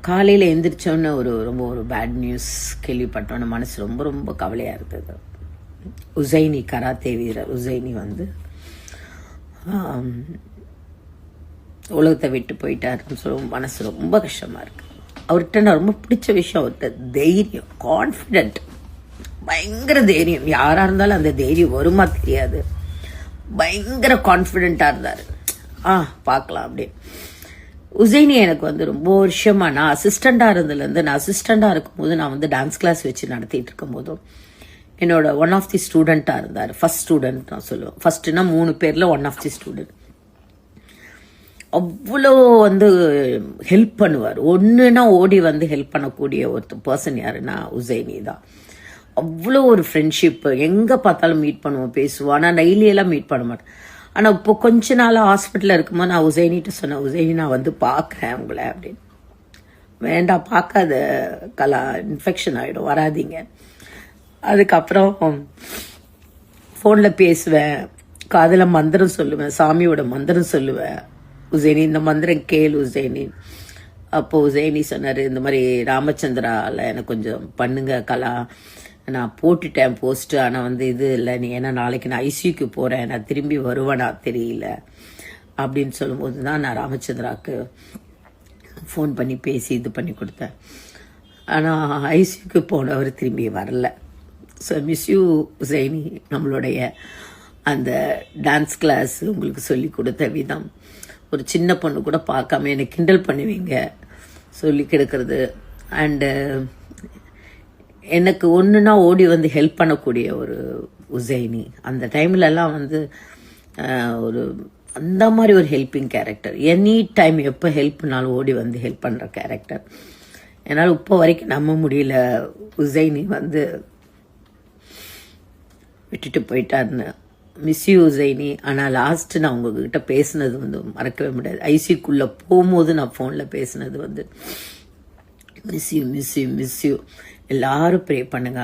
காலையில் எழுந்திரிச்சோன்னு ரொம்ப bad news கேள்விப்பட்டோன்னு மனசு ரொம்ப ரொம்ப கவலையாக இருந்தது. உசைனி கராத்தே வீரர் உசைனி வந்து உலகத்தை விட்டு போயிட்டாருன்னு சொல்ல மனசு ரொம்ப கஷ்டமாக இருக்குது. அவர்கிட்ட நான் ரொம்ப பிடிச்ச விஷயம் அவர்கிட்ட தைரியம், கான்ஃபிடென்ட், பயங்கர தைரியம். யாராக இருந்தாலும் அந்த தைரியம் வருமா தெரியாது. பயங்கர கான்ஃபிடென்ட்டாக இருந்தார். பார்க்கலாம் அப்படியே. உசைனி எனக்கு வந்து ரொம்ப வருஷமாக நான் அசிஸ்டண்டாக இருந்ததுலேருந்து, நான் அசிஸ்டண்டாக இருக்கும்போது நான் வந்து டான்ஸ் கிளாஸ் வச்சு நடத்திட்டு இருக்கும் போதும் என்னோட ஒன் ஆஃப் தி ஸ்டூடெண்ட்டாக இருந்தார். ஃபர்ஸ்ட் ஸ்டூடெண்ட் நான் சொல்லுவேன். ஃபர்ஸ்ட்னா 3 பேரில் ஒன் ஆஃப் தி ஸ்டூடெண்ட். அவ்வளோ வந்து ஹெல்ப் பண்ணுவார். ஒன்றுனா ஓடி வந்து ஹெல்ப் பண்ணக்கூடிய ஒரு பர்சன் யாருன்னா உசைனி தான். அவ்வளோ ஒரு ஃப்ரெண்ட்ஷிப்பு. எங்கே பார்த்தாலும் மீட் பண்ணுவோம், பேசுவோம். ஆனால் டெய்லியெல்லாம் மீட் பண்ண மாட்டேன். ஆனால் இப்போ கொஞ்ச நாள் ஹாஸ்பிட்டலில் இருக்கும்போது நான் உசைனிட்டு சொன்னேன், உசைனி நான் வந்து பார்க்குறேன் உங்களை அப்படின்னு. வேண்டாம், பார்க்காத கலா, இன்ஃபெக்ஷன் ஆகிடும், வராதிங்க. அதுக்கப்புறம் ஃபோனில் பேசுவேன், காதில் மந்திரம் சொல்லுவேன், சாமியோட மந்திரம் சொல்லுவேன். உசைனி இந்த மந்திரம் கேளு உசைனி. அப்போது உசைனி சொன்னார், இந்த மாதிரி ராமச்சந்திராவில் எனக்கு கொஞ்சம் பண்ணுங்க கலா, நான் போட்டுட்டேன் போஸ்ட்டு, ஆனால் வந்து இது இல்லை, நீ ஏன்னா நாளைக்கு நான் ஐசியூக்கு போகிறேன், நான் திரும்பி வருவேனா தெரியல அப்படின்னு சொல்லும்போது தான் நான் ராமச்சந்திராவுக்கு ஃபோன் பண்ணி பேசி இது பண்ணி கொடுத்தேன். ஆனால் ஐசியூக்கு போனவர் திரும்பி வரல. So miss you Hussaini. நம்மளுடைய அந்த டான்ஸ் கிளாஸ் உங்களுக்கு சொல்லி கொடுத்த விதம், ஒரு சின்ன பொண்ணு கூட பார்க்காம என்னை கிண்டல் பண்ணுவீங்க சொல்லி கிடக்கிறது. அண்டு எனக்கு ஒன்றுனா ஓடி வந்து ஹெல்ப் பண்ணக்கூடிய ஒரு உசைனி. அந்த டைம்லலாம் வந்து ஒரு அந்த மாதிரி ஒரு ஹெல்ப்பிங் கேரக்டர். எனி டைம் எப்போ ஹெல்ப்னாலும் ஓடி வந்து ஹெல்ப் பண்ணுற கேரக்டர். என்னால் இப்போ வரைக்கும் நம்ப முடியல உசைனி வந்து விட்டுட்டு போயிட்டாருன்னு. Miss you Husaini. ஆனால் லாஸ்ட்டு நான் உங்ககிட்ட பேசுனது வந்து மறக்கவே முடியாது. ஐசியூக்குள்ளே போகும்போது நான் ஃபோனில் பேசுனது வந்து miss you miss you miss you. எல்லாரும் ப்ரே பண்ணுங்க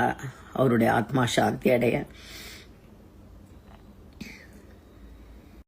அவருடைய ஆத்மா சாந்தி அடைய.